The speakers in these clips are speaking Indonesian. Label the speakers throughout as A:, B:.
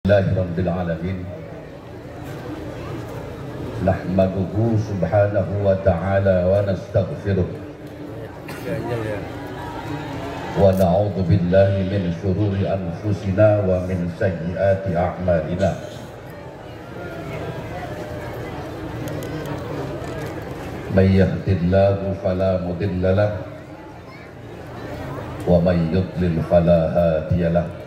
A: Rabbil alamin. Nahmaduhu subhanahu wa ta'ala wa nastaghfiruh wa na'udzu billahi min syururi anfusina wa min sayyiati a'malina. May yahdihillahu fala mudilla lahu wa may yudlil fala hadiya lahu.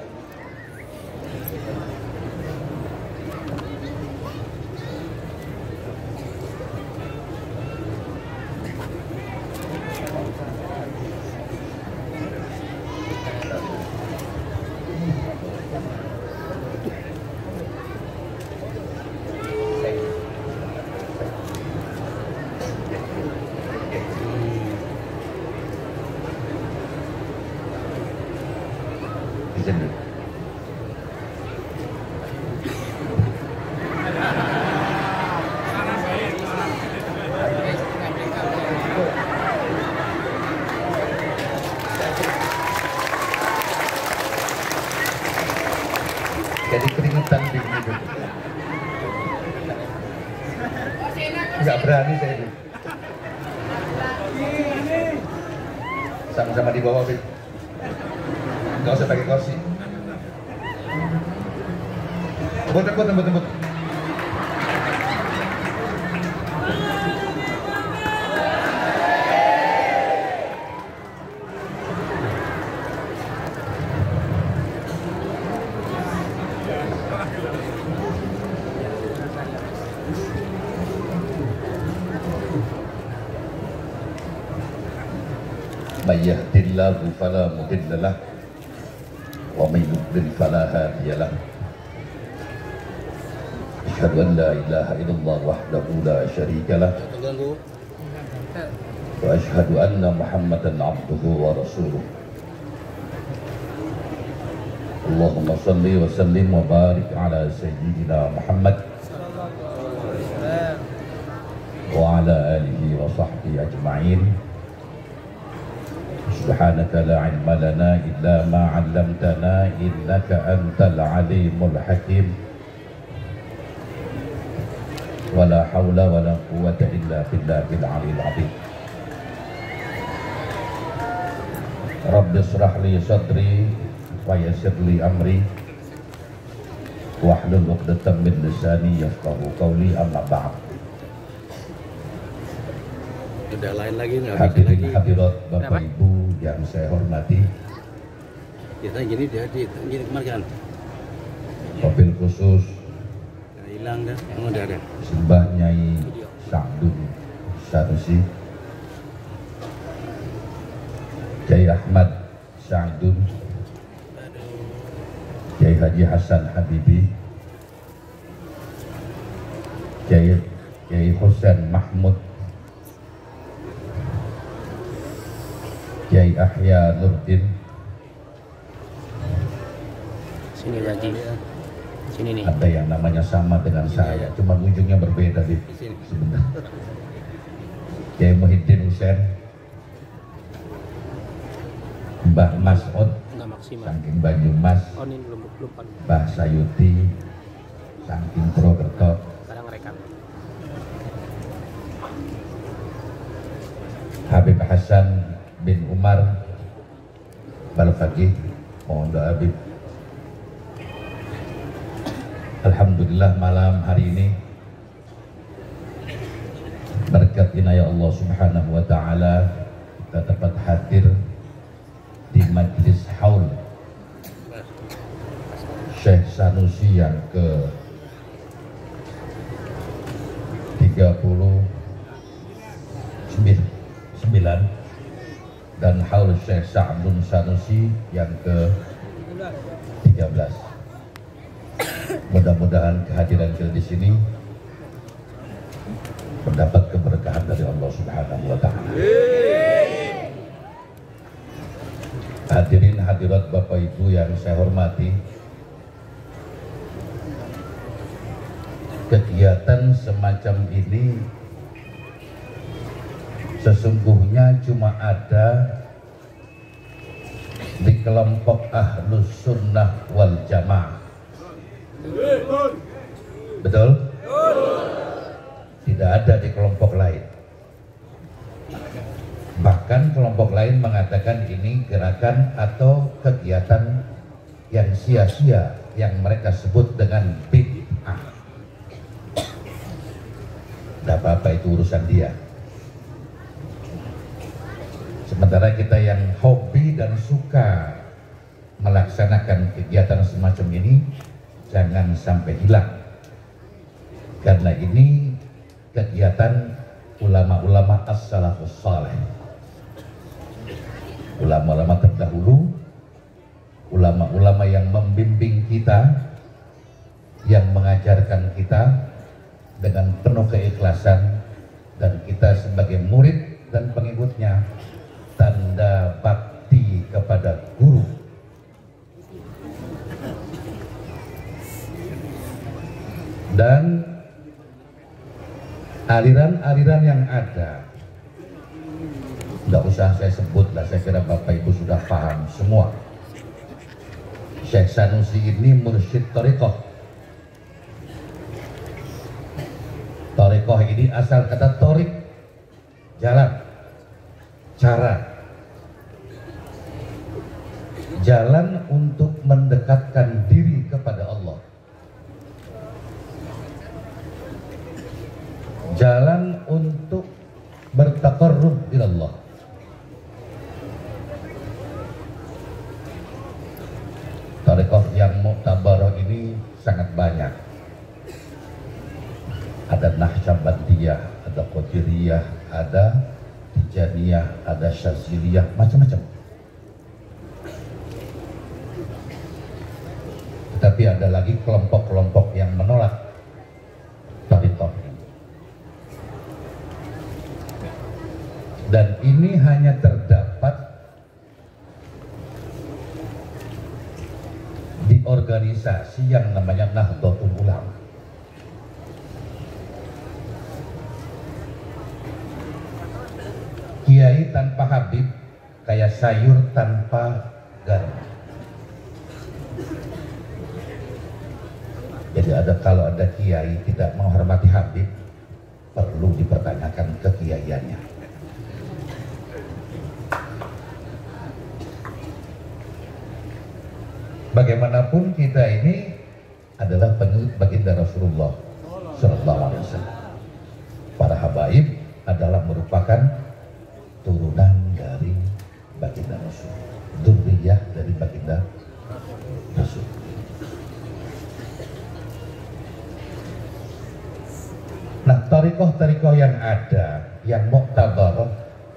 A: Jadi keringetan di hidup. Nggak berani saya ini. Sama-sama di bawah, Bib. Nggak usah pakai kursi. Tebut. May yahdihillahu fala mudilla lahu wa may yudlil fala hadiya lahu. Asyhadu an la ilaha illallah wahdahu la syarika lahu wa asyhadu anna Muhammadan abduhu wa rasuluh. Allahumma salli wa sallim wa barik ala sayyidina Muhammad wa ala alihi wa sahbihi ajma'in. Subhanaka la ilma lana illa ma 'allamtana innaka antal alimul hakim. Wala haula wala quwwata illa billahil aliyil azim. Rabbi shrah li sadri wa yassir li amri wahlul 'uqdatam min lisani yafqahu qawli, amma ba'd.
B: Udah lain lagi nggak?
A: Hadirin hadirat Bapak Ibu yang saya hormati.
B: Kita gini kemarin.
A: Wabil khusus
B: Hilang dah, yang udah ada.
A: Sembah Nyai Sa'dun Sanusi, Kiai Ahmad Sa'dun, Kiai Haji Hasan Habibi, Kiai Husain Mahmud, Kiai Ahya Nurdin.
B: Sini lagi. Sini nih.
A: Ada yang namanya sama dengan saya, cuma ujungnya berbeda di sebentar. Kiai Muhyiddin Husain, Mbah Mas'ud saking Banyumas, Mbah Sayuti saking Purwokerto, Habib Hasan bin Umar Balfaqih, mohon doa Habib. Alhamdulillah malam hari ini berkat inayah Allah subhanahu wa ta'ala kita dapat hadir di majlis haul Syekh Sanusi yang ke 39 dan haul Syekh Sa'dun Sanusi yang ke 13. Mudah-mudahan kehadiran kita di sini mendapat keberkahan dari Allah Subhanahu wa Ta'ala. Hadirin hadirat Bapak Ibu yang saya hormati, kegiatan semacam ini sesungguhnya cuma ada di kelompok Ahlus Sunnah wal Jamaah. Betul? Tidak ada di kelompok lain. Bahkan kelompok lain mengatakan ini gerakan atau kegiatan yang sia-sia yang mereka sebut dengan bid'ah. Tidak apa-apa, itu urusan dia. Sementara kita yang hobi dan suka melaksanakan kegiatan semacam ini jangan sampai hilang, karena ini kegiatan ulama-ulama as-salafus saleh, ulama-ulama terdahulu, ulama-ulama yang membimbing kita, yang mengajarkan kita dengan penuh keikhlasan, dan kita sebagai murid dan pengikutnya tanda bakti kepada guru. Dan aliran-aliran yang ada, tidak usah saya sebut lah, saya kira Bapak Ibu sudah paham semua. Syekh Sanusi ini mursyid thariqah. Thariqah ini asal kata thariq, jalan, cara, jalan untuk mendekatkan diri kepada Allah, jalan untuk bertaqarrub ila Allah. Thariqah yang mu'tabarah ini sangat banyak. Ada Naqsyabandiyah, ada Qadiriyah, ada Tijaniyah, ada Syaziliyah, macam-macam. Tetapi ada lagi kelompok-kelompok yang menolak thariqah ini. Dan ini hanya terdapat di organisasi yang namanya Nahdlatul Ulama. Kiai tanpa Habib kayak sayur tanpa garam. Jadi kalau ada kiai tidak menghormati Habib, perlu dipertanyakan kekiaiannya. Bagaimanapun kita ini adalah pengikut baginda Rasulullah Sallallahu Alaihi Wasallam. Para habaib adalah merupakan turunan dari baginda Rasul, dzurriyyah dari baginda Rasul. Nah, thariqah-thariqah yang ada, yang mu'tabarah,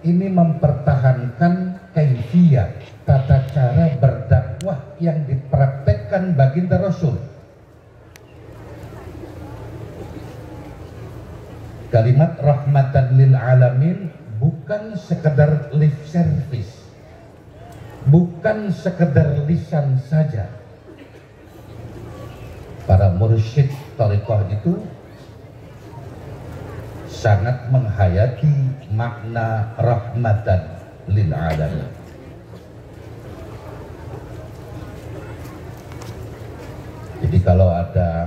A: ini mempertahankan kaifiyah, tata cara berdakwah yang dipraktekkan baginda Rasul. Kalimat rahmatan lil alamin bukan sekedar lip service, bukan sekedar lisan saja. Para mursyid thariqah itu sangat menghayati makna rahmatan lil alamin. Jadi kalau ada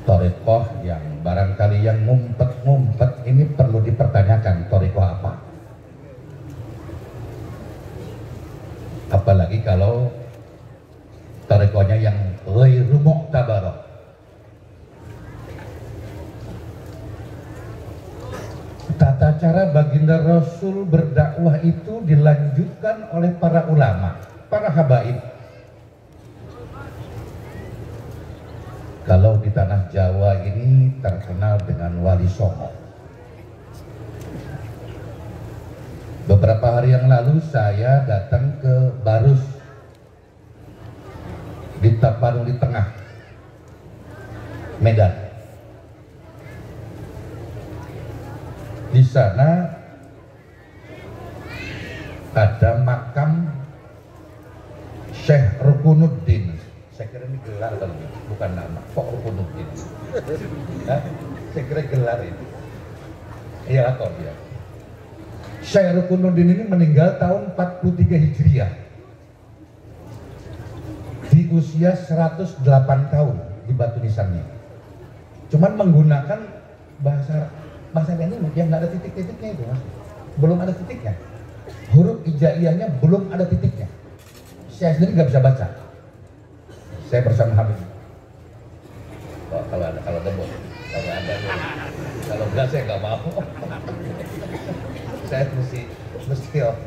A: thariqah yang barangkali yang ngumpet-ngumpet, ini perlu dipertanyakan thariqah apa. Apalagi kalau thariqahnya yang ghairu mu'tabarah. Tata cara baginda Rasul berdakwah itu dilanjutkan oleh para ulama, para habaib. Kalau di tanah Jawa ini terkenal dengan Wali Songo. Beberapa hari yang lalu saya datang ke Barus di Tapanuli di Tengah, Medan. Di sana ada makam Syekh Rukunuddin. Saya kira ini gelar kali ini, bukan nama. Kok Rukunuddin? Saya kira gelar ini. Iya atau dia. Syekh Rukunuddin ini meninggal tahun 43 Hijriah. Di usia 108 tahun di batu nisannya. cuman menggunakan bahasa lain yang nggak ada titik-titiknya itu mas, belum ada titiknya, huruf hijaiyahnya belum ada titiknya. Saya sendiri nggak bisa baca. Saya bersama Habib. Kalau ada boleh, kalau ada boleh. Kalau enggak saya nggak mau. Saya mesti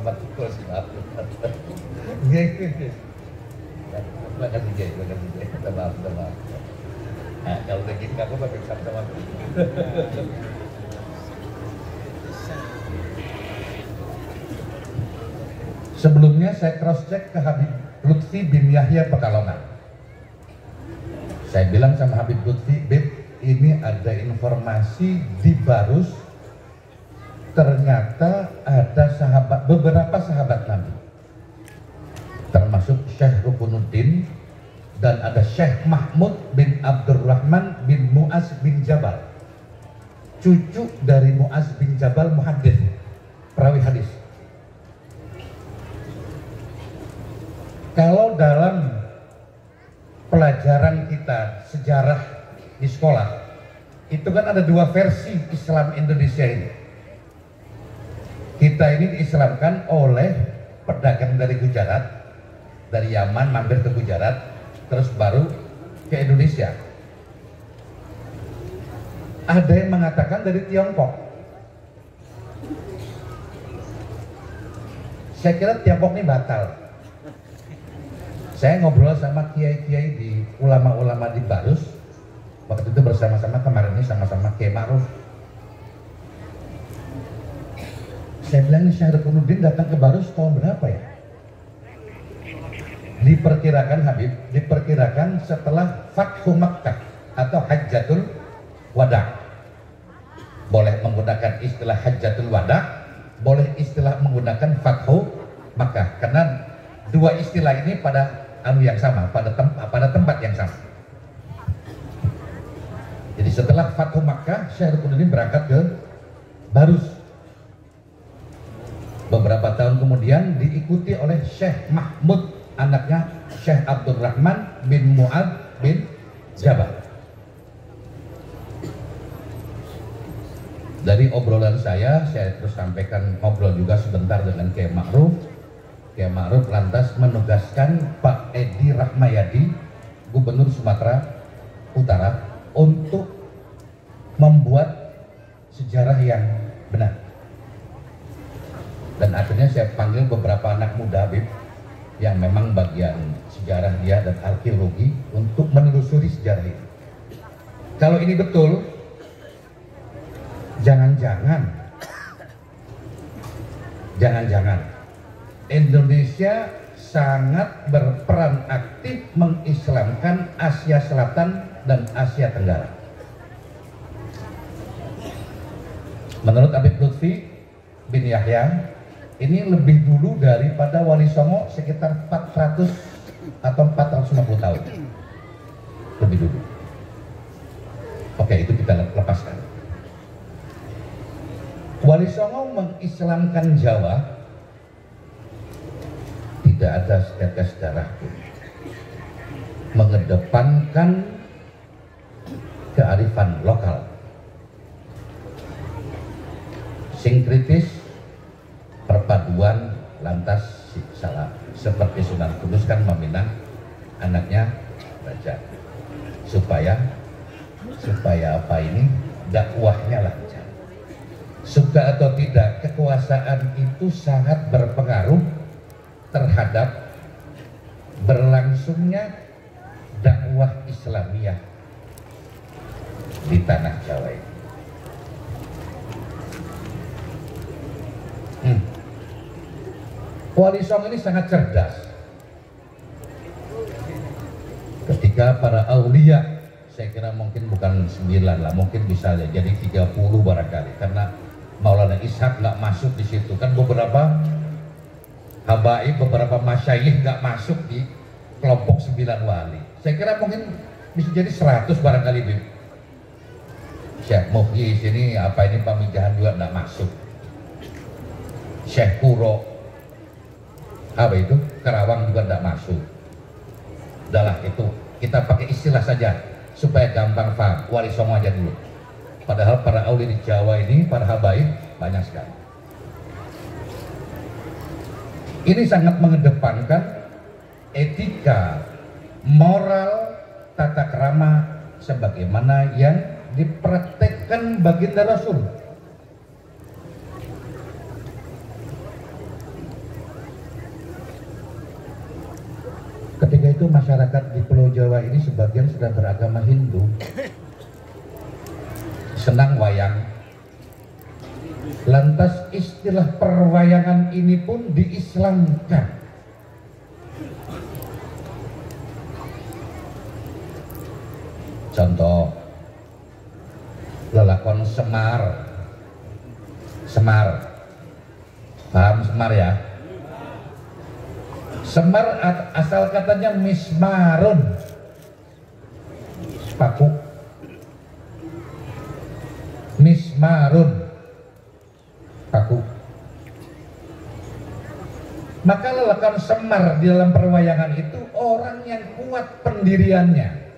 A: betul sih maaf. Terima kasih Jay, minta maaf. Nah, kalau udah gini nggak apa-apa, sama-sama. Sebelumnya saya cross check ke Habib Lutfi bin Yahya Pekalongan. Saya bilang sama Habib Lutfi, Bib, ini ada informasi di Barus, ternyata ada beberapa sahabat Nabi, termasuk Syekh Rukunuddin, dan ada Syekh Mahmud bin Abdurrahman bin Mu'az bin Jabal, cucu dari Mu'az bin Jabal, muhaddits, perawi hadis. Kalau dalam pelajaran kita sejarah di sekolah, itu kan ada dua versi Islam Indonesia ini. Kita ini diislamkan oleh pedagang dari Gujarat, dari Yaman mampir ke Gujarat, terus baru ke Indonesia. Ada yang mengatakan dari Tiongkok. Saya kira Tiongkok ini batal. Saya ngobrol sama kiai-kiai di ulama-ulama di Barus, waktu itu bersama-sama, kemarin ini sama-sama Kiai Ma'ruf. Saya bilang, ini Syekh Rukunuddin datang ke Barus tahun berapa ya? Diperkirakan Habib, diperkirakan setelah Fathu Makkah atau Hajjatul Wada. Boleh menggunakan istilah Hajjatul Wada, boleh istilah menggunakan Fathu Makkah, karena dua istilah ini pada yang sama, pada tempat yang sama. Jadi setelah Fathu Makkah, Syekh Rukunuddin berangkat ke Barus. Beberapa tahun kemudian diikuti oleh Syekh Mahmud, anaknya Syekh Abdurrahman bin Mu'ad bin Jabal. Dari obrolan saya terus sampaikan, ngobrol juga sebentar dengan Kiai Ma'ruf. Kiai Ma'ruf lantas menugaskan Pak Edi Rahmayadi, Gubernur Sumatera Utara, untuk membuat sejarah yang benar. Dan akhirnya saya panggil beberapa anak muda Habib yang memang bagian sejarah dia dan arkeologi untuk menelusuri sejarah ini. Kalau ini betul, jangan-jangan Indonesia sangat berperan aktif mengislamkan Asia Selatan dan Asia Tenggara. Menurut Habib Lutfi bin Yahya, ini lebih dulu daripada Wali Songo sekitar 400 atau 450 tahun. Lebih dulu. Oke, itu kita lepaskan. Wali Songo mengislamkan Jawa, tidak ada sejarah pun, mengedepankan kearifan lokal, sinkritis, perpaduan, lantas salah, seperti Sunan Kudus kan meminang anaknya raja supaya apa ini dakwahnya lancar. Suka atau tidak, kekuasaan itu sangat berpengaruh terhadap berlangsungnya dakwah Islamiyah di tanah Jawa ini. Wali Songo ini sangat cerdas. Ketika para aulia, saya kira mungkin bukan 9 lah, mungkin bisa jadi 30 barangkali, karena Maulana Ishaq nggak masuk di situ. Kan beberapa habaib, beberapa masyayikh nggak masuk di kelompok 9 wali. Saya kira mungkin bisa jadi 100 barangkali. Syekh Muhyi sini, apa ini Pamijahan juga nggak masuk. Syekh Kuro, apa itu, Kerawang juga nggak masuk. Udahlah, itu kita pakai istilah saja supaya gampang paham. Wali Songo aja dulu. Padahal para auli di Jawa ini, para habaib banyak sekali. Ini sangat mengedepankan etika, moral, tata krama sebagaimana yang dipraktekkan baginda Rasul. Ketika itu masyarakat di Pulau Jawa ini sebagian sudah beragama Hindu, senang wayang. Lantas istilah perwayangan ini pun diislamkan. Contoh, lelakon Semar. Semar, paham Semar ya? Semar asal katanya mismarun, paku. Mismarun, paku. Maka lelakon Semar di dalam perwayangan itu orang yang kuat pendiriannya.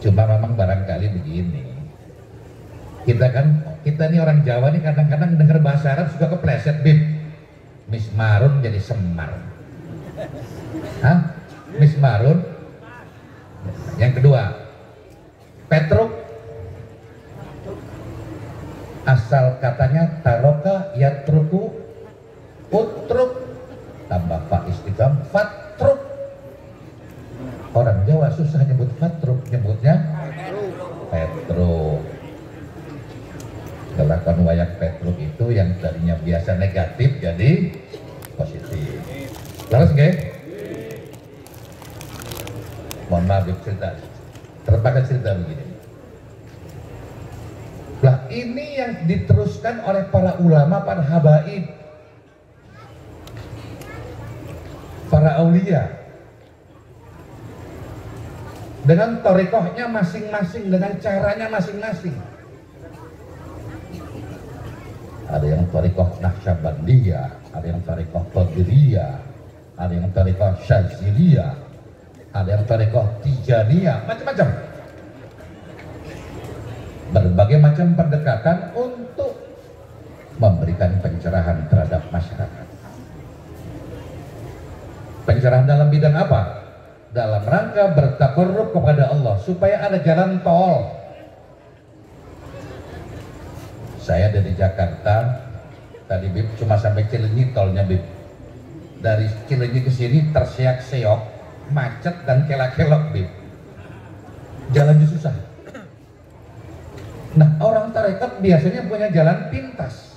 A: Cuma memang barangkali begini, kita ini orang Jawa nih kadang-kadang dengar bahasa Arab suka kepleset, Bib. Mismarun jadi Semar. Hah? Mismarun. Yang kedua, Petruk. Asal katanya taroka yatruku, utruk, tambah fa istifham, fatruk. Orang Jawa susah nyebut fatruk, nyebutnya Petruk. Gerakan wayang Petruk itu yang tadinya biasa negatif jadi positif. Laras nggak? Mohon maaf, cerita terpakai cerita begini. Lah ini yang diteruskan oleh para ulama, para habaib, para aulia, dengan thariqahnya masing-masing, dengan caranya masing-masing. Ada yang thariqah Naqsyabandiyah, ada yang thariqah Qadiriyah, ada yang thariqah Syadziliyah, ada yang thariqah Tijaniyah, macam-macam. Berbagai macam pendekatan untuk memberikan pencerahan terhadap masyarakat. Pencerahan dalam bidang apa? Dalam rangka bertaqarrub kepada Allah, supaya ada jalan tol. Saya dari Jakarta tadi, Bib, cuma sampai Cileunyi tolnya, Bib. Dari Cileunyi ke sini terseok-seok, macet dan kelak-kelok, Bib. Jalannya susah. Nah, orang tarekat biasanya punya jalan pintas.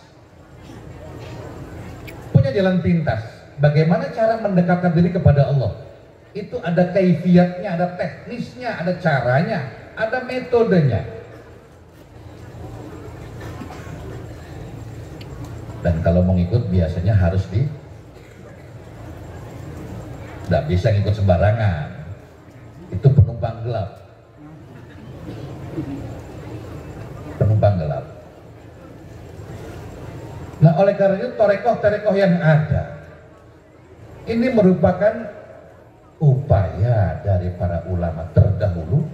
A: Punya jalan pintas. Bagaimana cara mendekatkan diri kepada Allah? Itu ada kaifiatnya, ada teknisnya, ada caranya, ada metodenya. Dan kalau mau ngikut biasanya harus tidak bisa ngikut sembarangan. Itu penumpang gelap. Penumpang gelap. Nah, oleh karena itu torekoh yang ada ini merupakan upaya dari para ulama terdahulu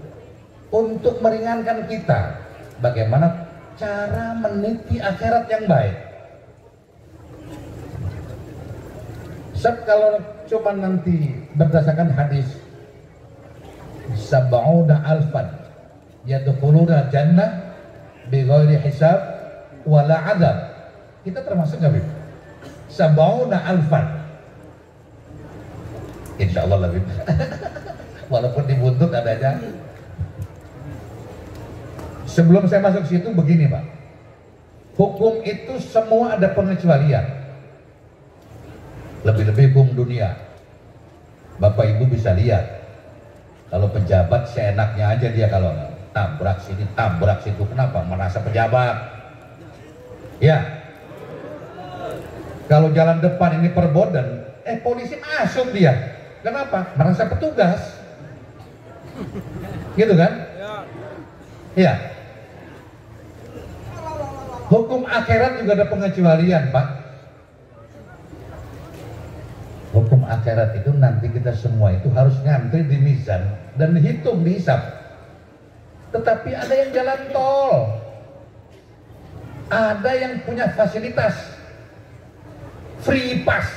A: untuk meringankan kita bagaimana cara meniti akhirat yang baik. Sebab kalau cuma nanti berdasarkan hadis sab'una alfan yadkhuluna jannah bighairi hisab wala adab, kita termasuk nggak, Bib? Sab'una alfan, insya Allah lah, Bib. Walaupun dibuntut adanya. Sebelum saya masuk situ begini, Pak, hukum itu semua ada pengecualian. Lebih-lebih hukum dunia. Bapak Ibu bisa lihat, kalau pejabat seenaknya aja dia, kalau tabrak sini, tabrak situ. Kenapa? Merasa pejabat. Ya. Kalau jalan depan ini perboden, polisi masuk dia. Kenapa? Merasa petugas. Gitu kan? Ya. Hukum akhirat juga ada pengecualian, Pak. Hukum akhirat itu nanti kita semua itu harus ngantri di mizan dan dihitung, dihisap. Tetapi ada yang jalan tol, ada yang punya fasilitas free pass,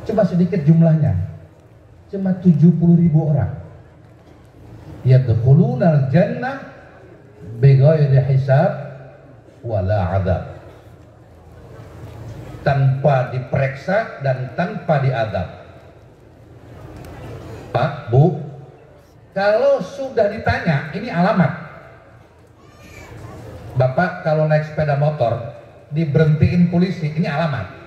A: cuma sedikit jumlahnya, cuma 70.000 orang. Yadkhulunal jannah bighairi hisab wala adab, tanpa diperiksa dan tanpa diadab. Pak, Bu, kalau sudah ditanya, ini alamat. Bapak kalau naik sepeda motor diberhentiin polisi, ini alamat.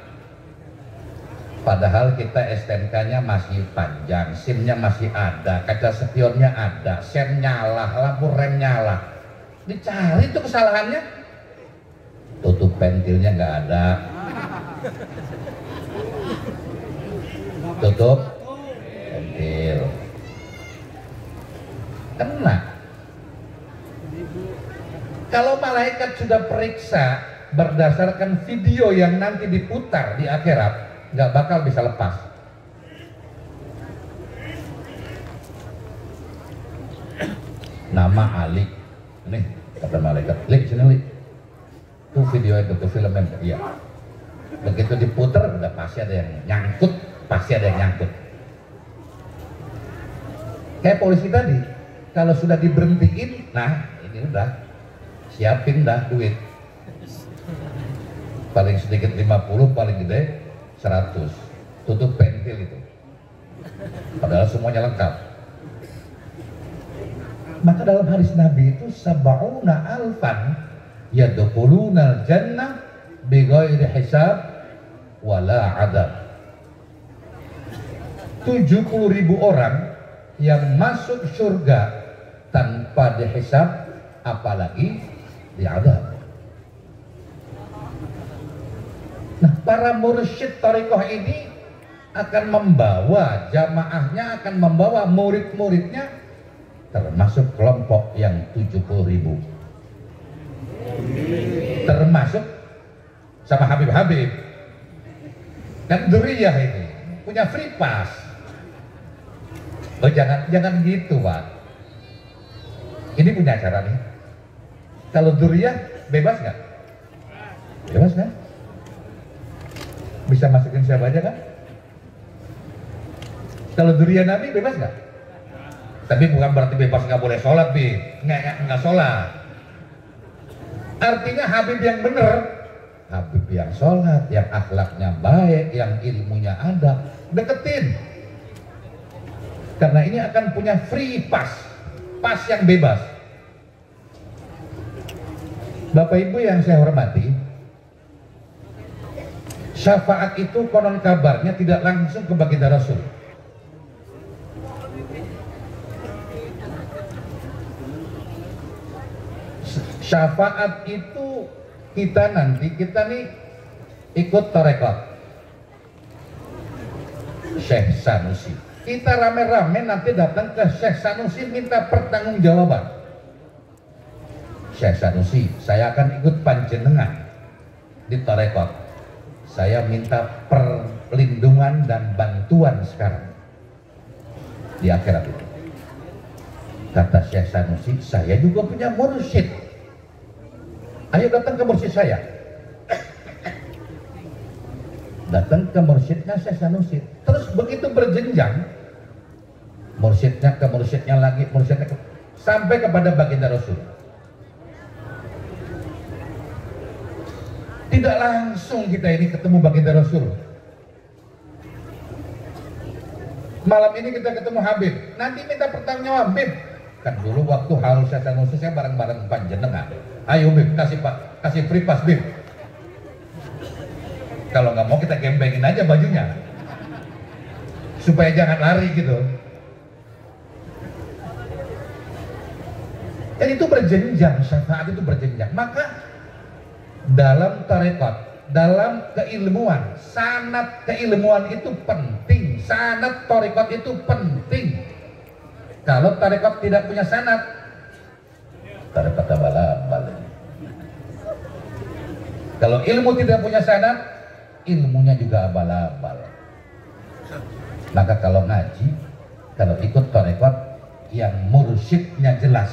A: Padahal kita STNK-nya masih panjang, SIM-nya masih ada, kaca spionnya ada, sen nyala, lampu rem nyala. Dicari tuh kesalahannya, tutup pentilnya nggak ada, tutup pentil, kena. Kalau malaikat sudah periksa berdasarkan video yang nanti diputar di akhirat, nggak bakal bisa lepas. Nama Ali, nih kata malaikat, Lik sini Lik, tuh video itu, tuh filmnya, iya. Begitu diputar udah pasti ada yang nyangkut, pasti ada yang nyangkut. Kayak polisi tadi, kalau sudah diberhentiin, nah ini udah siapin dah duit. Paling sedikit 50, paling gede 100, tutup pentil itu. Padahal semuanya lengkap. Maka dalam hadis Nabi itu sab'una alfan yadkhulunal jannah bighairi hisab wala adab. 70.000 orang yang masuk surga tanpa dihisab, apalagi diadab. Nah, para mursyid thariqah ini akan membawa jamaahnya, akan membawa murid-muridnya, termasuk kelompok yang 70.000, termasuk sama Habib-Habib. Kan duriyah ini punya free pass. Oh jangan gitu Pak. Ini punya acara nih. Kalau duriyah bebas nggak? Bebas kan? Bisa masukin siapa aja kan? Kalau durian Nabi bebas nggak? Tapi bukan berarti bebas nggak boleh sholat, Bi. Nggak sholat. Artinya Habib yang benar, Habib yang sholat, yang akhlaknya baik, yang ilmunya ada, deketin. Karena ini akan punya free pass, pas yang bebas. Bapak Ibu yang saya hormati, syafaat itu konon kabarnya tidak langsung ke baginda Rasul. Syafaat itu kita nih ikut tarekat Syekh Sanusi. Kita rame-rame nanti datang ke Syekh Sanusi minta pertanggungjawaban. Syekh Sanusi, saya akan ikut panjenengan di tarekat. Saya minta perlindungan dan bantuan sekarang di akhirat itu. Kata Syekh Sanusi, saya juga punya mursyid. Ayo datang ke mursyid saya. Datang ke mursyidnya Syekh Sanusi. Terus begitu berjenjang, mursyidnya ke mursyidnya lagi, mursyidnya ke, sampai kepada baginda Rasul. Tidak langsung kita ini ketemu baginda Rasul. Malam ini kita ketemu Habib, nanti minta pertanggungjawab Habib. Kan dulu waktu haul Syekh Sanusi saya bareng-bareng panjenengan. Ayo Bib, kasih free pass Bib. Kalau nggak mau kita gembengin aja bajunya, supaya jangan lari gitu. Dan itu berjenjang, syafaat itu berjenjang. Maka dalam tarekat, dalam keilmuan, sanad keilmuan itu penting, sanad tarekat itu penting. Kalau tarekat tidak punya sanad, tarekat abal-abal. Kalau ilmu tidak punya sanad, ilmunya juga abal-abal. Maka kalau ngaji, kalau ikut tarekat yang mursyidnya jelas,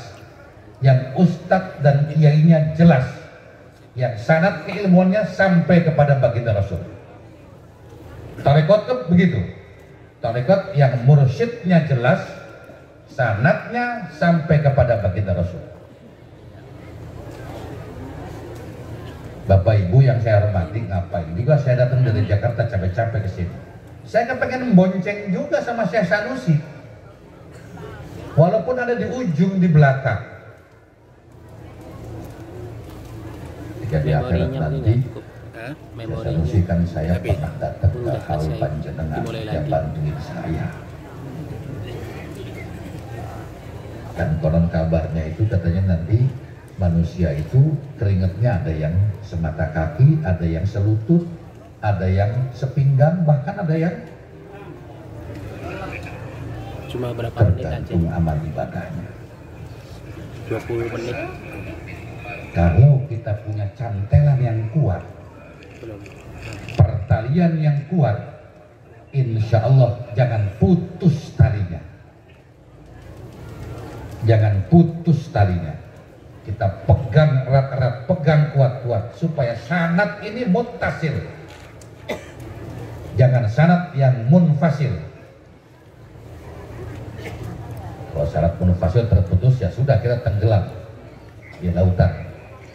A: yang ustadz dan kiainya jelas, yang sanad keilmuannya sampai kepada baginda Rasul. Tarekat itu begitu. Tarekat yang mursyidnya jelas, sanadnya sampai kepada baginda Rasul. Bapak Ibu yang saya hormati, ngapain juga saya datang dari Jakarta capek-capek ke sini. Saya kan pengen bonceng juga sama Syekh Sanusi. Walaupun ada di ujung di belakang. Jika di akhirat nanti, Syekh Sanusi kan saya pernah datang ke hal panjenengan yang bantuin saya. Dan konon kabarnya itu katanya nanti manusia itu keringatnya ada yang semata kaki, ada yang selutut, ada yang sepinggang, bahkan ada yang
B: cuma berapa menit aja?
A: Tergantung amal ibadahnya.
B: 20 menit.
A: Kalau kita punya cantelan yang kuat, pertalian yang kuat, insya Allah jangan putus talinya. Jangan putus talinya. Kita pegang erat-erat, pegang kuat-kuat supaya sanad ini muttasil. Jangan sanad yang munfasil. Kalau sanad munfasil terputus, ya sudah, kita tenggelam di lautan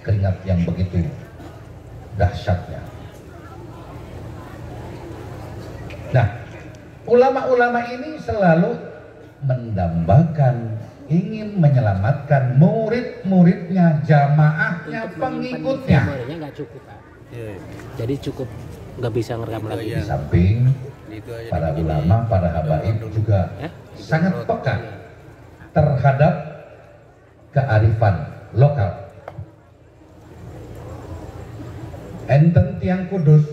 A: keringat yang begitu dahsyatnya. Nah, ulama-ulama ini selalu mendambakan, ingin menyelamatkan murid-muridnya, jamaahnya, pengikutnya.
B: Memorinya nggak cukup, Pak. Jadi cukup nggak bisa ngerekam lagi.
A: Di samping para ulama, para habaib juga sangat peka terhadap kearifan lokal. Enten tiang Kudus,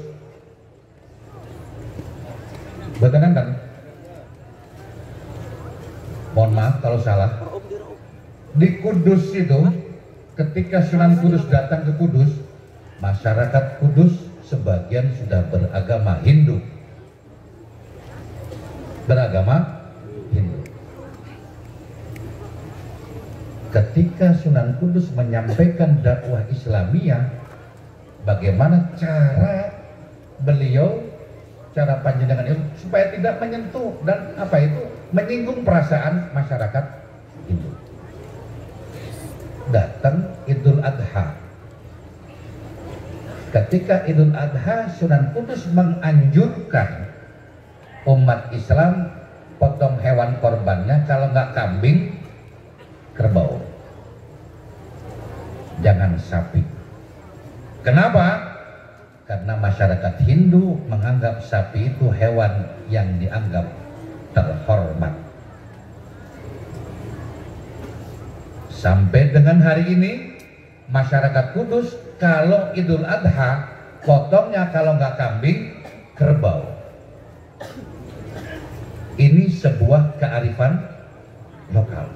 A: betul kan? Mohon maaf kalau salah. Di Kudus itu, ketika Sunan Kudus datang ke Kudus, masyarakat Kudus sebagian sudah beragama Hindu. Beragama Hindu. Ketika Sunan Kudus menyampaikan dakwah Islamiyah, bagaimana cara beliau, cara panjenengan itu supaya tidak menyentuh dan menyinggung perasaan masyarakat Hindu. Datang Idul Adha. Ketika Idul Adha, Sunan Kudus menganjurkan umat Islam potong hewan korbannya, kalau nggak kambing, kerbau. Jangan sapi. Kenapa? Karena masyarakat Hindu menganggap sapi itu hewan yang dianggap terhormat. Sampai dengan hari ini masyarakat Kudus kalau Idul Adha potongnya kalau nggak kambing, kerbau. Ini sebuah kearifan lokal.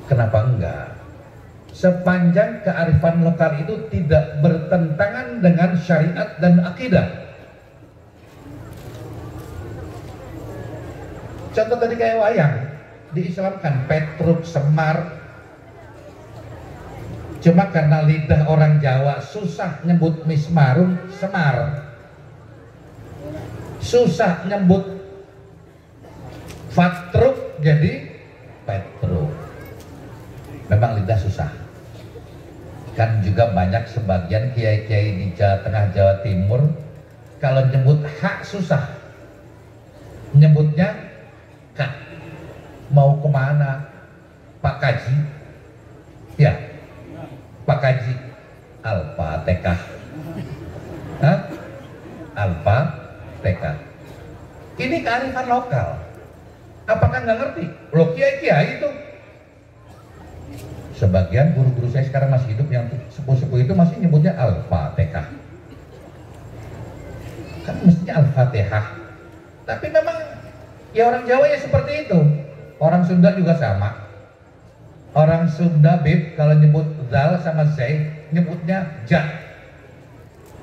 A: Kenapa enggak? Sepanjang kearifan lokal itu tidak bertentangan dengan syariat dan akidah. Contoh tadi kayak wayang, diislamkan Petruk, Semar. Cuma karena lidah orang Jawa susah nyebut Mismarun, Semar. Susah nyebut Fatruk, jadi Petruk. Memang lidah susah. Kan juga banyak sebagian kiai-kiai di Jawa Tengah, Jawa Timur, kalau nyebut hak susah, nyebutnya kak. Mau kemana Pak Kaji? Ya, Pak Kaji. Al-Fatihah. Al-Fatihah. Ini kearifan lokal. Apakah nggak ngerti? Loh, kiai-kiai itu. Sebagian guru-guru saya sekarang masih hidup yang sepuh-sepuh itu masih nyebutnya Al-Fatihah. Kan mestinya Al-Fatihah. Tapi memang ya orang Jawa ya seperti itu. Orang Sunda juga sama. Orang Sunda bib kalau nyebut zal sama zai nyebutnya ja.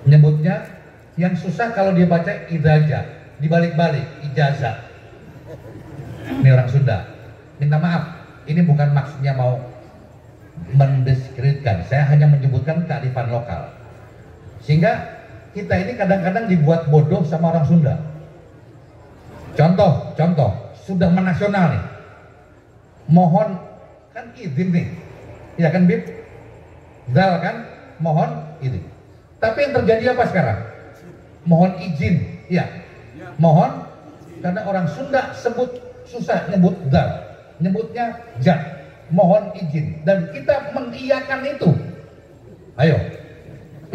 A: Nyebutnya yang susah kalau dia baca idaja. dibalik-balik ijazah. Ini orang Sunda. Minta maaf, ini bukan maksudnya mau mendiskreditkan, saya hanya menyebutkan kearifan lokal. Sehingga kita ini kadang-kadang dibuat bodoh sama orang Sunda. Contoh, sudah menasional nih. Mohon kan izin nih. Ya kan Bib? Zal kan? Mohon izin. Tapi yang terjadi apa sekarang? Mohon izin. Ya. Mohon, karena orang Sunda sebut susah nyebut zal. Nyebutnya ja. Mohon izin. Dan kita mengiyakan itu. Ayo.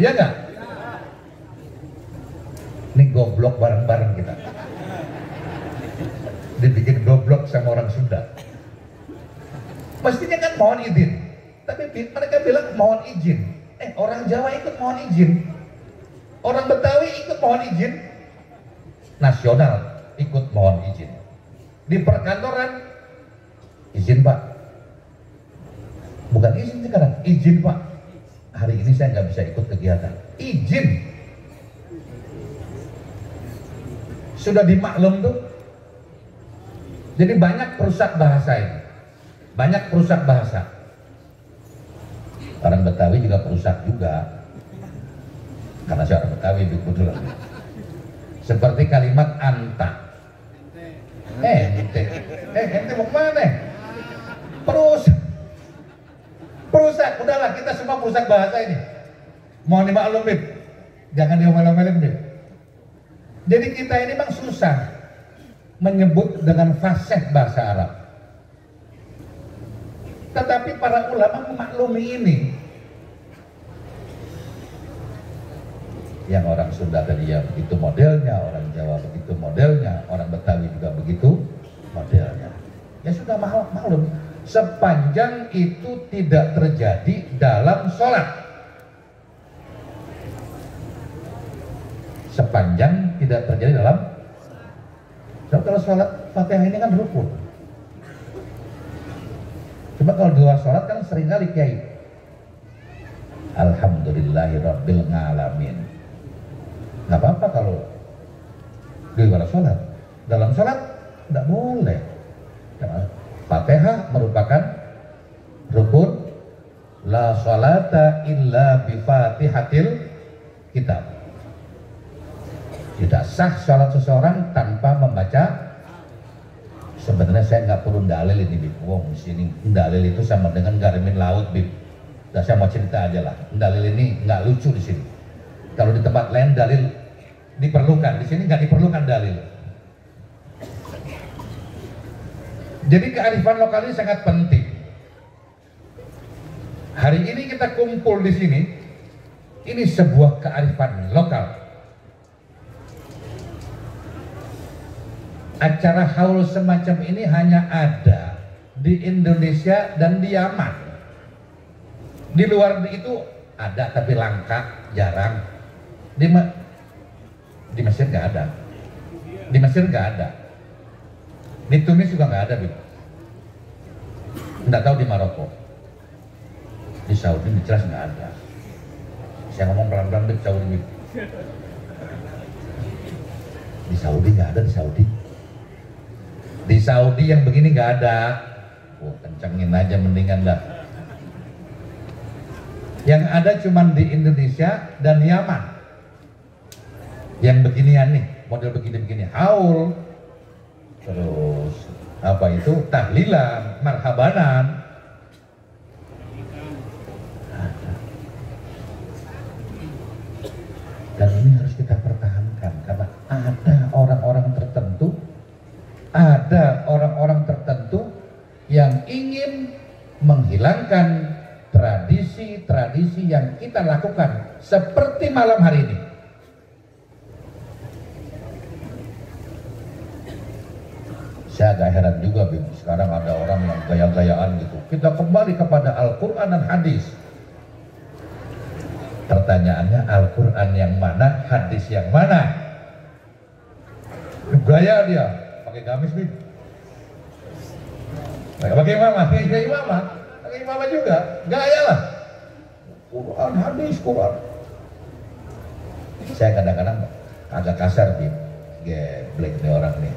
A: Iya enggak? Ini goblok bareng-bareng kita. Dibikin goblok sama orang Sunda. Mestinya kan mohon izin, tapi mereka bilang mohon izin. Orang Jawa ikut mohon izin, orang Betawi ikut mohon izin, nasional ikut mohon izin. Di perkantoran izin Pak, bukan izin sekarang, izin Pak. Hari ini saya nggak bisa ikut kegiatan, izin. Sudah dimaklum tuh. Jadi banyak perusak bahasa ini, banyak perusak bahasa. Orang Betawi juga perusak juga, karena saya orang Betawi kebetulan. Seperti kalimat anta. Ente mau kemana? Perusak. Udahlah, kita semua perusak bahasa ini. Mohon dimaklum, Bib. Jangan diomel-omelin, Bib. Jadi kita ini memang susah menyebut dengan fasih bahasa Arab. Tetapi para ulama memaklumi ini. Yang orang Sunda tadi ya begitu modelnya, orang Jawa begitu modelnya, orang Betawi juga begitu modelnya. Ya sudah maklum. Sepanjang itu tidak terjadi dalam sholat. Sepanjang tidak terjadi dalam. Kalau sholat Fatihah ini kan rukun. Coba kalau di luar sholat kan seringkali kiai Alhamdulillahirabbil alamin. Nggak apa-apa kalau di luar sholat. Dalam sholat nggak boleh. Karena Fatihah merupakan rukun. La sholata illa bi fatihatil kitab. Tidak sah sholat seseorang tanpa membaca. Sebenarnya saya nggak perlu dalil ini, Bib. Wow, di sini dalil itu sama dengan garimin laut, Bib. Dan saya mau cerita aja lah. Dalil ini nggak lucu di sini. Kalau di tempat lain dalil diperlukan, di sini nggak diperlukan dalil. Jadi kearifan lokal ini sangat penting. Hari ini kita kumpul di sini. Ini sebuah kearifan lokal. Acara haul semacam ini hanya ada di Indonesia dan di Yaman. Di luar itu ada tapi langka, jarang. Di Mesir nggak ada. Di Mesir nggak ada. Di Tunis juga nggak ada, Bib. Nggak tahu di Maroko. Di Saudi jelas nggak ada. Saya ngomong pelan-pelan, Bib, Saudi, Bib. Di Saudi nggak ada, di Saudi. Di Saudi yang begini nggak ada. Kencengin aja mendingan dah. Yang ada cuman di Indonesia dan Yaman. Yang beginian nih, model begini-begini, haul. Terus apa itu? Tahlilan, marhabanan. Dan ini harus kita pertahankan karena ada orang-orang tertentu yang ingin menghilangkan tradisi-tradisi yang kita lakukan seperti malam hari ini. Saya agak heran juga, Bim. Sekarang ada orang yang gaya-gayaan gitu. Kita kembali kepada Al-Quran dan hadis. Pertanyaannya, Al-Quran yang mana, hadis yang mana? Gaya dia, pakai gamis, Bim. Pakai imamah, pakai imamah juga, gaya lah. Quran, hadis, Quran. Saya kadang-kadang agak kasar, Bim. geblek nih orang nih.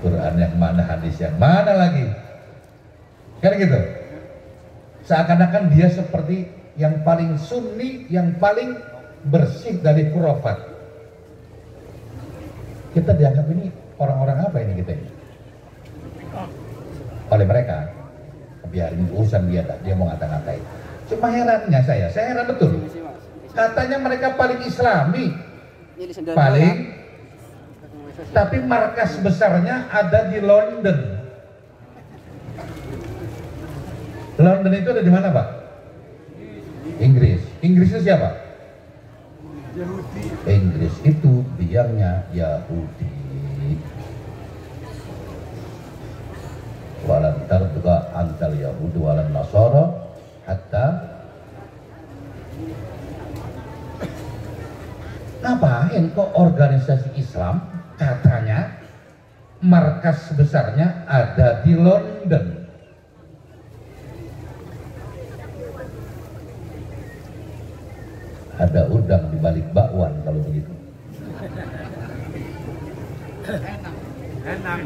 A: Quran yang mana, hadis yang mana lagi? Kan gitu. Seakan-akan dia seperti yang paling sunni, yang paling bersih dari khurafat. Kita dianggap ini orang-orang apa ini kita ini? Oleh mereka, biarin urusan dia mau ngata-ngatain. Cuma herannya saya heran betul. Katanya mereka paling islami, paling, tapi markas besarnya ada di London. London itu ada di mana, Pak? Inggris. Inggris itu siapa? Inggris itu biangnya Yahudi. Walan tarduka antal Yahudi walan Nasara hatta. Ngapain kok organisasi Islam katanya markas besarnya ada di London? Ada udang di balik bakwan kalau begitu. Enak.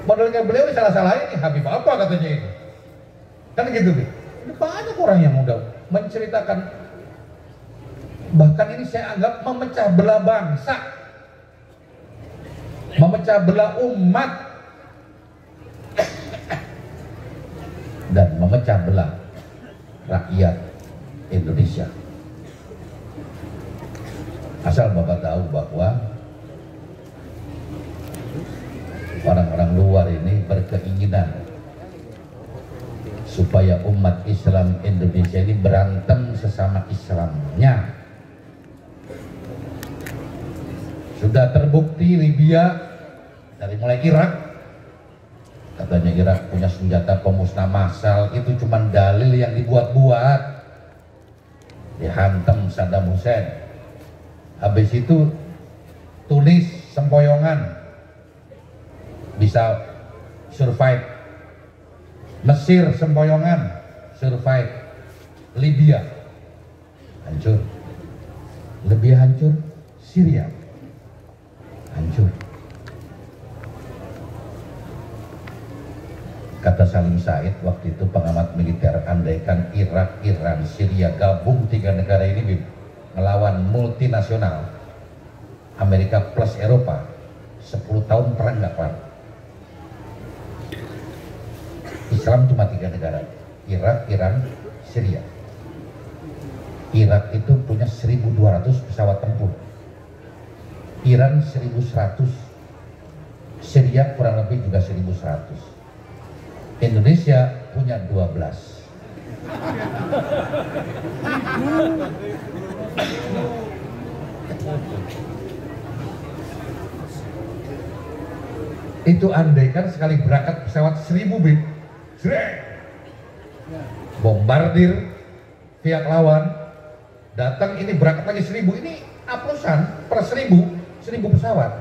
A: Modelnya beliau salah-salahin nih, Habib apa katanya itu? Kan gitu nih. Banyak orang yang udah menceritakan, bahkan ini saya anggap memecah belah bangsa, memecah belah umat, dan memecah belah rakyat Indonesia. Asal Bapak tahu bahwa orang-orang luar ini berkeinginan supaya umat Islam Indonesia ini berantem sesama Islamnya. Sudah terbukti Libya, dari mulai Irak, katanya Irak punya senjata pemusnah massal, itu cuma dalil yang dibuat-buat, dihantam Saddam Hussein. Habis itu Tunis sempoyongan bisa survive, Mesir sempoyongan survive, Libya hancur, lebih hancur, Syria hancur. Kata Salim Said waktu itu pengamat militer, andaikan Irak, Iran, Syria gabung tiga negara ini melawan multinasional Amerika plus Eropa, 10 tahun perang nggak kelar. Islam cuma 3 negara, Irak, Iran, Syria. Irak itu punya 1.200 pesawat tempur, Iran 1.100, Syria kurang lebih juga 1.100. Indonesia punya 12. Itu andaikan sekali berangkat pesawat 1.000 bit, bombardir pihak lawan, datang ini berangkat lagi 1.000, ini aplusan per 1.000 pesawat.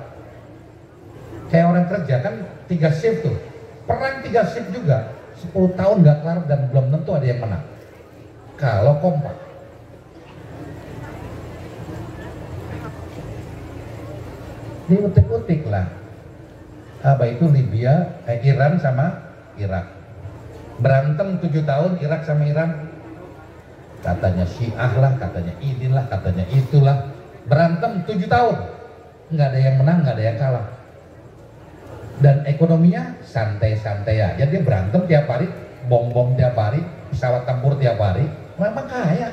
A: Kayak orang kerja kan 3 shift tuh, perang 3 shift juga, 10 tahun nggak kelar dan belum tentu ada yang menang kalau kompak. Diutik-utik lah apa itu Libya, Iran sama Irak berantem 7 tahun, Irak sama Iran, katanya Syiah lah, katanya inilah, katanya itulah, berantem 7 tahun nggak ada yang menang, nggak ada yang kalah, dan ekonominya santai-santai aja. Dia berantem tiap hari, bom-bom tiap hari, pesawat tempur tiap hari, memang kaya.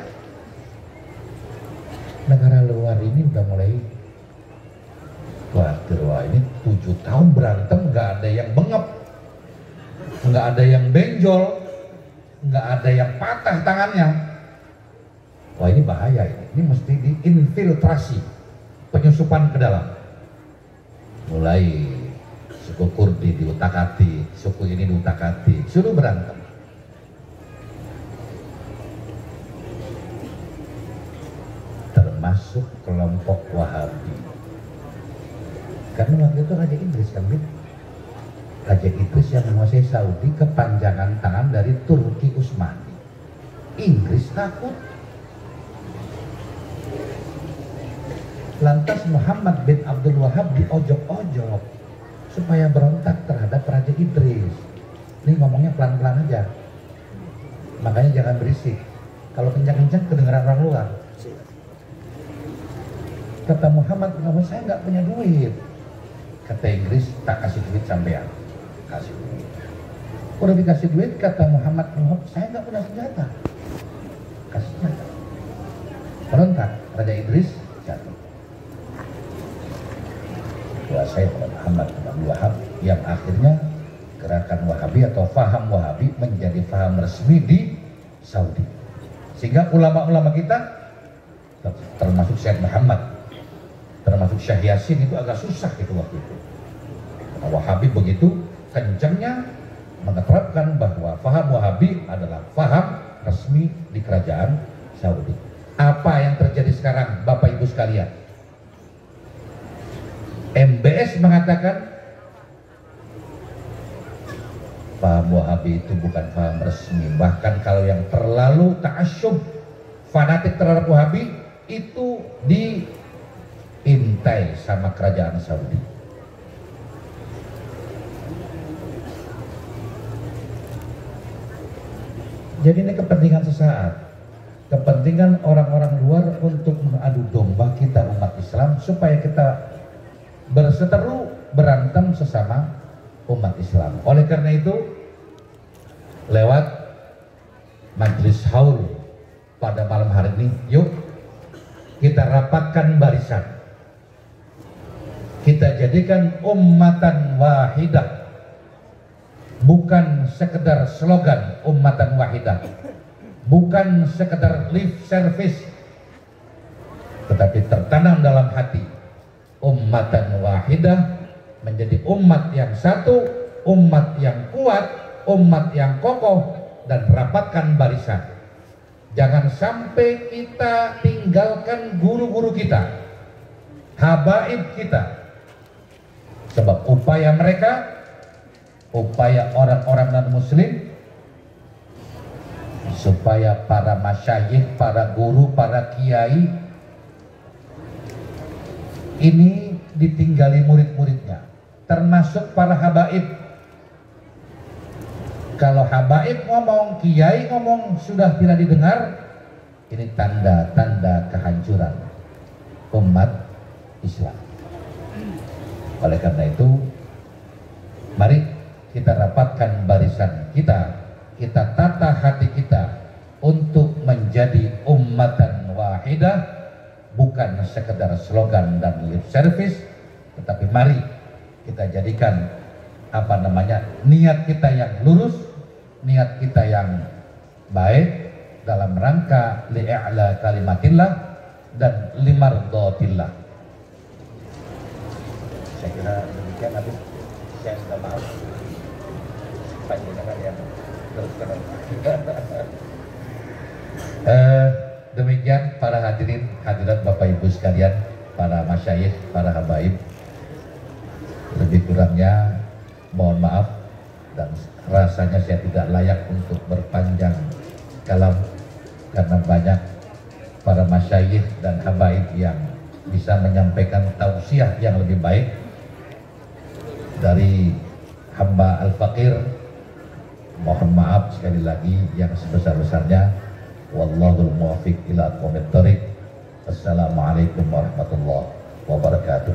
A: Negara luar ini udah mulai khawatir, wah ini 7 tahun berantem nggak ada yang bengep, nggak ada yang benjol, nggak ada yang patah tangannya. Wah ini bahaya, ini mesti diinfiltrasi, penyusupan ke dalam. Mulai suku Kurdi diutak-atik, suku ini diutak-atik, suruh berantem. Termasuk kelompok Wahabi. Karena waktu itu Raja Idris kan, Raja Idris yang menguasai Saudi kepanjangan tangan dari Turki Utsmani. Inggris takut. Lantas Muhammad bin Abdul Wahab diojok-ojok supaya berontak terhadap Raja Idris. Ini ngomongnya pelan-pelan aja, makanya jangan berisik. Kalau kencang-kencang kedengeran orang luar. Kata Muhammad, saya nggak punya duit. Kata Inggris, tak kasih duit sampean. Kasih duit. Udah dikasih duit, kata Muhammad, saya nggak punya senjata. Kasih senjata. Berontak, Raja Idris jatuh. Kuasai oleh Muhammad bin Abdul Wahab, yang akhirnya gerakan Wahabi atau faham Wahabi menjadi faham resmi di Saudi. Sehingga ulama-ulama kita, termasuk Syekh Muhammad, termasuk Syekh Yasin, itu agak susah itu waktu itu. Karena Wahabi begitu kencangnya menerapkan bahwa faham Wahabi adalah faham resmi di kerajaan Saudi. Apa yang terjadi sekarang, Bapak Ibu sekalian? MBS mengatakan faham Wahabi itu bukan faham resmi. Bahkan kalau yang terlalu ta'asyub, fanatik terhadap Wahabi, itu diintai sama kerajaan Saudi. Jadi ini kepentingan sesaat, kepentingan orang-orang luar untuk mengadu domba kita umat Islam supaya kita berseteru berantem sesama umat Islam. Oleh karena itu, lewat majelis haul pada malam hari ini, yuk kita rapatkan barisan, kita jadikan ummatan wahidah, bukan sekedar slogan ummatan wahidah, bukan sekedar lip service, tetapi tertanam dalam hati ummatan wahidah, menjadi umat yang satu, umat yang kuat, umat yang kokoh, dan rapatkan barisan. Jangan sampai kita tinggalkan guru-guru kita, habaib kita, sebab upaya mereka, upaya orang-orang non-muslim, supaya para masyayikh, para guru, para kiai ini ditinggali murid-muridnya, termasuk para habaib. Kalau habaib ngomong, kiai ngomong, sudah tidak didengar, ini tanda-tanda kehancuran umat Islam. Oleh karena itu, mari kita rapatkan barisan kita, kita tata hati kita untuk menjadi ummatan wahidah, bukan sekedar slogan dan lip service, tetapi mari kita jadikan niat kita yang lurus, niat kita yang baik dalam rangka li'a'la kalimatillah dan limardhatillah. Saya kira demikian. Habis saya minta maaf panjenengan yang teruskan. Demikian para hadirin hadirat Bapak Ibu sekalian, para masyayikh, para habaib, lebih kurangnya mohon maaf, dan rasanya saya tidak layak untuk berpanjang kalam karena banyak para masyayikh dan habaib yang bisa menyampaikan tausiah yang lebih baik dari hamba al-faqir. Mohon maaf sekali lagi yang sebesar-besarnya. Wallahul muwaffiq ila aqwamit thoriq. Assalamualaikum warahmatullahi wabarakatuh.